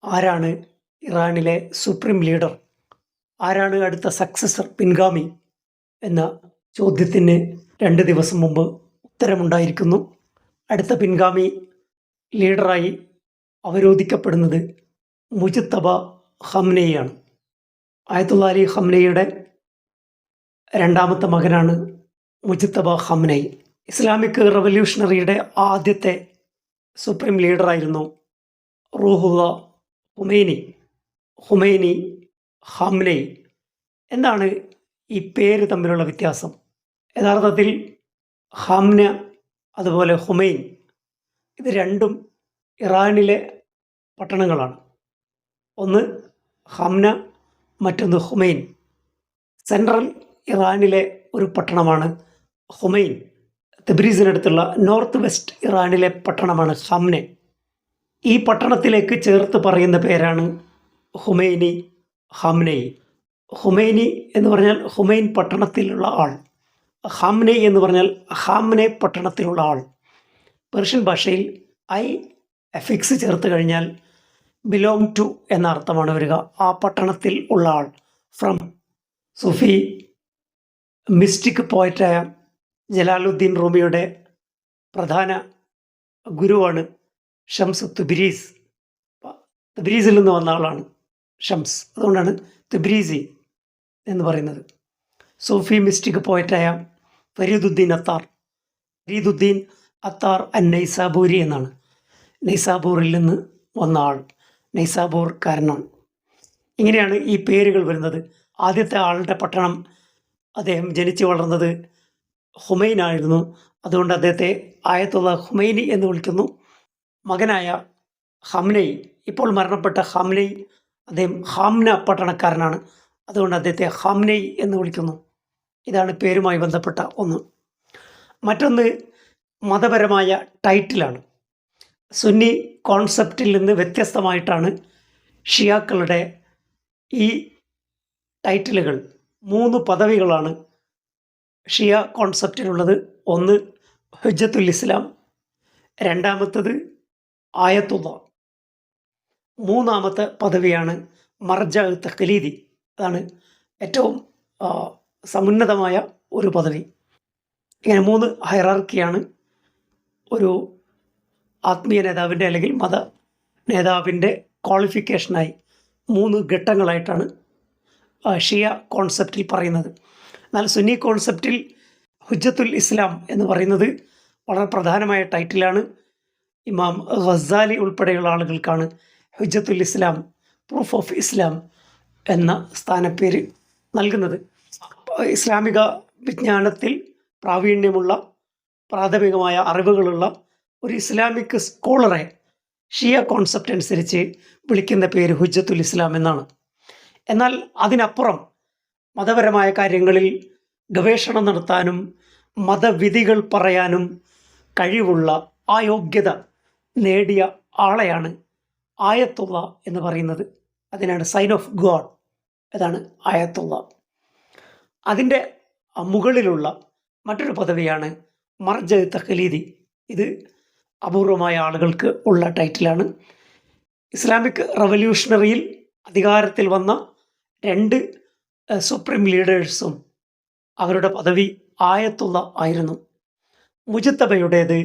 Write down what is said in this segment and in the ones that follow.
ആരാണ് ഇറാനിലെ supreme leader, ആരാണ് അടുത്ത സക്സസർ, പിൻഗാമി എന്ന ചോദ്യത്തിന് 2 ദിവസം മുമ്പ് ഉത്തരമുണ്ടായിരിക്കുന്നു. അടുത്ത പിൻഗാമി ലീഡറായി അവരോധിക്കപ്പെടുന്നത് മുജ്തബ ഖംനയിയാണ്. ആയത്തുള്ള അലി ഖംനയുടെ രണ്ടാമത്തെ മകനാണ് മുജ്തബ ഖംനയി. ഇസ്ലാമിക് റവല്യൂഷണറിയുടെ ആദ്യത്തെ സുപ്രീം ലീഡറായിരുന്നു റൂഹുള്ള ഹുമൈനി ഖംനയി. എന്താണ് ഈ പേര് തമ്മിലുള്ള വ്യത്യാസം? യഥാർത്ഥത്തിൽ ഖംന അതുപോലെ ഹുമൈൻ ഇത് രണ്ടും ഇറാനിലെ പട്ടണങ്ങളാണ്. ഒന്ന് ഖംന, മറ്റൊന്ന് ഹുമൈൻ. സെൻട്രൽ ഇറാനിലെ ഒരു പട്ടണമാണ് ഹുമൈൻ. തബ്രീസിനടുത്തുള്ള നോർത്ത് വെസ്റ്റ് ഇറാനിലെ പട്ടണമാണ് ഖംന. ഈ പട്ടണത്തിലേക്ക് ചേർത്ത് പറയുന്ന പേരാണ് ഹുമൈനി ഖംനയി. ഹുമൈനി എന്ന് പറഞ്ഞാൽ ഹുമൈൻ പട്ടണത്തിലുള്ള ആൾ, ഖംനയി എന്ന് പറഞ്ഞാൽ ഖാംനെ പട്ടണത്തിലുള്ള ആൾ. പേർഷ്യൻ ഭാഷയിൽ ഐ എഫിക്സ് ചേർത്ത് കഴിഞ്ഞാൽ ബിലോങ് ടു എന്ന അർത്ഥമാണ് വരിക. ആ പട്ടണത്തിൽ ഉള്ള ആൾ. ഫ്രം സൂഫി മിസ്റ്റിക് പോയറ്റായ ജലാലുദ്ദീൻ റൂമിയുടെ പ്രധാന ഗുരുവാണ് ഷംസ് തുബ്രീസ്. തുബ്രീസിൽ നിന്ന് വന്ന ആളാണ് ഷംസ്, അതുകൊണ്ടാണ് തുബ്രീസി എന്ന് പറയുന്നത്. സൂഫി മിസ്റ്റിക് പോയറ്റായ ഫരീദുദ്ദീൻ അത്താർ അൻ നൈസാബൂരി എന്നാണ്. നൈസാബൂറിൽ നിന്ന് വന്ന ആൾ, നൈസാബൂർക്കാരനാണ്. ഇങ്ങനെയാണ് ഈ പേരുകൾ വരുന്നത്. ആദ്യത്തെ ആളുടെ പട്ടണം, അദ്ദേഹം ജനിച്ചു വളർന്നത് ഹുമൈനായിരുന്നു. അതുകൊണ്ട് അദ്ദേഹത്തെ ആയത്തുള്ള ഹുമൈനി എന്ന് വിളിക്കുന്നു. മകനായ ഖംനയി, ഇപ്പോൾ മരണപ്പെട്ട ഖംനയി, അദ്ദേഹം ഖാംന പട്ടണക്കാരനാണ്. അതുകൊണ്ട് അദ്ദേഹത്തെ ഖംനയി എന്ന് വിളിക്കുന്നു. ഇതാണ് പേരുമായി ബന്ധപ്പെട്ട ഒന്ന്. മറ്റൊന്ന് മതപരമായ ടൈറ്റിലാണ്. സുന്നി കോൺസെപ്റ്റിൽ നിന്ന് വ്യത്യസ്തമായിട്ടാണ് ഷിയാക്കളുടെ ഈ ടൈറ്റിലുകൾ. 3 പദവികളാണ് ഷിയ കോൺസെപ്റ്റിലുള്ളത്. ഒന്ന് ഹുജ്ജത്തുൽ ഇസ്ലാം, രണ്ടാമത്തത് ആയത്തുള്ള, മൂന്നാമത്തെ പദവിയാണ് മർജ തഖ്ലീദി. അതാണ് ഏറ്റവും സമുന്നതമായ ഒരു പദവി. ഇങ്ങനെ 3 ഹൈറാർക്കിയാണ് ഒരു ആത്മീയ നേതാവിൻ്റെ അല്ലെങ്കിൽ മത നേതാവിൻ്റെ ക്വാളിഫിക്കേഷനായി 3 ഘട്ടങ്ങളായിട്ടാണ് ഷിയ കോൺസെപ്റ്റിൽ പറയുന്നത്. എന്നാൽ സുന്നി കോൺസെപ്റ്റിൽ ഹുജ്ജത്തുൽ ഇസ്ലാം എന്ന് പറയുന്നത് വളരെ പ്രധാനമായ ടൈറ്റിലാണ്. ഇമാം ഗസാലി ഉൾപ്പെടെയുള്ള ആളുകൾക്കാണ് ഹുജ്ജത്തുൽ ഇസ്ലാം, പ്രൂഫ് ഓഫ് ഇസ്ലാം എന്ന സ്ഥാനപ്പേര് നൽകുന്നത്. ഇസ്ലാമിക വിജ്ഞാനത്തിൽ പ്രാവീണ്യമുള്ള, പ്രാഥമികമായ അറിവുകളുള്ള ഒരു ഇസ്ലാമിക് സ്കോളറെ ഷിയ കോൺസെപ്റ്റ് അനുസരിച്ച് വിളിക്കുന്ന പേര് ഹുജ്ജത്തുൽ ഇസ്ലാം എന്നാണ്. എന്നാൽ അതിനപ്പുറം മതപരമായ കാര്യങ്ങളിൽ ഗവേഷണം നടത്താനും മതവിധികൾ പറയാനും കഴിവുള്ള, ആ യോഗ്യത നേടിയ ആളെയാണ് ആയത്തുള്ള എന്ന് പറയുന്നത്. അതിനാണ് സൈൻ ഓഫ് ഗോഡ്, അതാണ് ആയത്തുള്ള. അതിൻ്റെ മുകളിലുള്ള മറ്റൊരു പദവിയാണ് മർജ തഖ്ലീദി. ഇത് അപൂർവമായ ആളുകൾക്ക് ഉള്ള ടൈറ്റിലാണ്. ഇസ്ലാമിക് റവല്യൂഷണറിയിൽ അധികാരത്തിൽ വന്ന 2 സുപ്രീം ലീഡേഴ്സും അവരുടെ പദവി ആയത്തുള്ള ആയിരുന്നു. മുജ്തബയുടേത്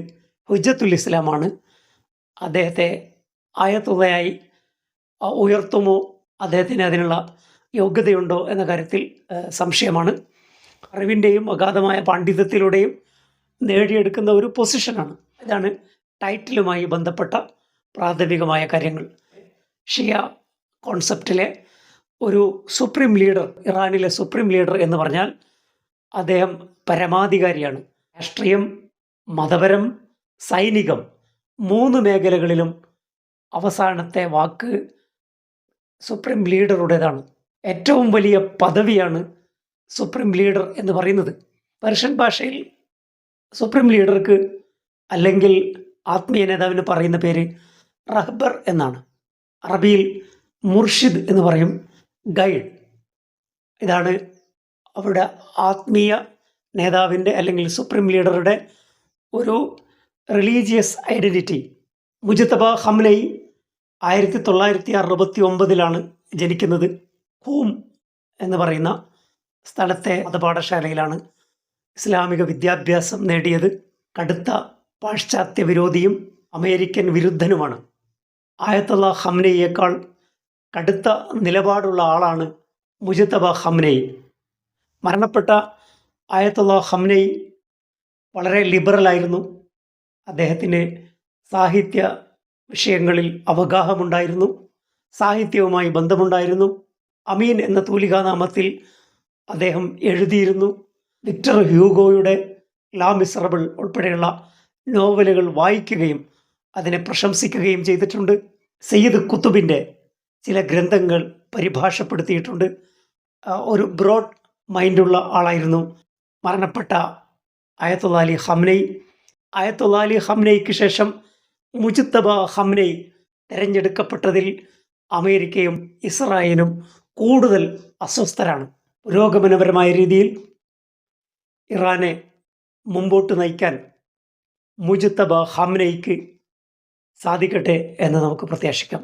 ഹുജ്ജത്തുൽ ഇസ്ലാമാണ്. അദ്ദേഹത്തെ ആയത്തുള്ളയായി ഉയർത്തുമോ, അദ്ദേഹത്തിന് അതിനുള്ള യോഗ്യതയുണ്ടോ എന്ന കാര്യത്തിൽ സംശയമാണ്. അറിവിൻ്റെയും അഗാധമായ പാണ്ഡിത്യത്തിലൂടെയും നേടിയെടുക്കുന്ന ഒരു പൊസിഷനാണ്. ഇതാണ് ടൈറ്റിലുമായി ബന്ധപ്പെട്ട പ്രാഥമികമായ കാര്യങ്ങൾ. ഷിയ കോൺസെപ്റ്റിലെ ഒരു സുപ്രീം ലീഡർ, ഇറാനിലെ സുപ്രീം ലീഡർ എന്ന് പറഞ്ഞാൽ അദ്ദേഹം പരമാധികാരിയാണ്. രാഷ്ട്രീയം, മതപരം, സൈനികം 3 മേഖലകളിലും അവസാനത്തെ വാക്ക് സുപ്രീം ലീഡറുടേതാണ്. ഏറ്റവും വലിയ പദവിയാണ് സുപ്രീം ലീഡർ എന്ന് പറയുന്നത്. പേർഷ്യൻ ഭാഷയിൽ സുപ്രീം ലീഡർക്ക് അല്ലെങ്കിൽ ആത്മീയ നേതാവിന് പറയുന്ന പേര് റഹ്ബർ എന്നാണ്. അറബിയിൽ മുർഷിദ് എന്ന് പറയും, ഗൈഡ്. ഇതാണ് അവരുടെ ആത്മീയ നേതാവിൻ്റെ അല്ലെങ്കിൽ സുപ്രീം ലീഡറുടെ ഒരു റിലീജിയസ് ഐഡൻറ്റിറ്റി. മുജ്തബ ഖംനയി 1969 ജനിക്കുന്നത്. ഖൂം എന്ന് പറയുന്ന സ്ഥലത്തെ മതപാഠശാലയിലാണ് ഇസ്ലാമിക വിദ്യാഭ്യാസം നേടിയത്. കടുത്ത പാശ്ചാത്യ വിരോധിയും അമേരിക്കൻ വിരുദ്ധനുമാണ്. ആയത്തുള്ള ഖംനയിയേക്കാൾ കടുത്ത നിലപാടുള്ള ആളാണ് മുജ്തബ ഖംനയി. മരണപ്പെട്ട ആയത്തുള്ള ഖംനയി വളരെ ലിബറലായിരുന്നു. അദ്ദേഹത്തിന് സാഹിത്യ വിഷയങ്ങളിൽ അവഗാഹമുണ്ടായിരുന്നു, സാഹിത്യവുമായി ബന്ധമുണ്ടായിരുന്നു. അമീൻ എന്ന തൂലികാനാമത്തിൽ അദ്ദേഹം എഴുതിയിരുന്നു. വിക്ടർ ഹ്യൂഗോയുടെ ലാ മിസറബിൾ ഉൾപ്പെടെയുള്ള നോവലുകൾ വായിക്കുകയും അതിനെ പ്രശംസിക്കുകയും ചെയ്തിട്ടുണ്ട്. സയ്യിദ് കുത്തുബിൻ്റെ ചില ഗ്രന്ഥങ്ങൾ പരിഭാഷപ്പെടുത്തിയിട്ടുണ്ട്. ഒരു ബ്രോഡ് മൈൻഡുള്ള ആളായിരുന്നു മരണപ്പെട്ട ആയത്തുള്ള അലി ഖംനയി. ആയത്തുള്ള അലി ഖംനയിക്ക് ശേഷം മുജ്തബ ഖംനയി തിരഞ്ഞെടുക്കപ്പെട്ടതിൽ അമേരിക്കയും ഇസ്രായേലും കൂടുതൽ അസ്വസ്ഥരാണ്. പുരോഗമനപരമായ രീതിയിൽ ഇറാനെ മുമ്പോട്ട് നയിക്കാൻ മുജ്തബ ഖംനയിക്ക് സാധിക്കട്ടെ എന്ന് നമുക്ക് പ്രത്യാശിക്കാം.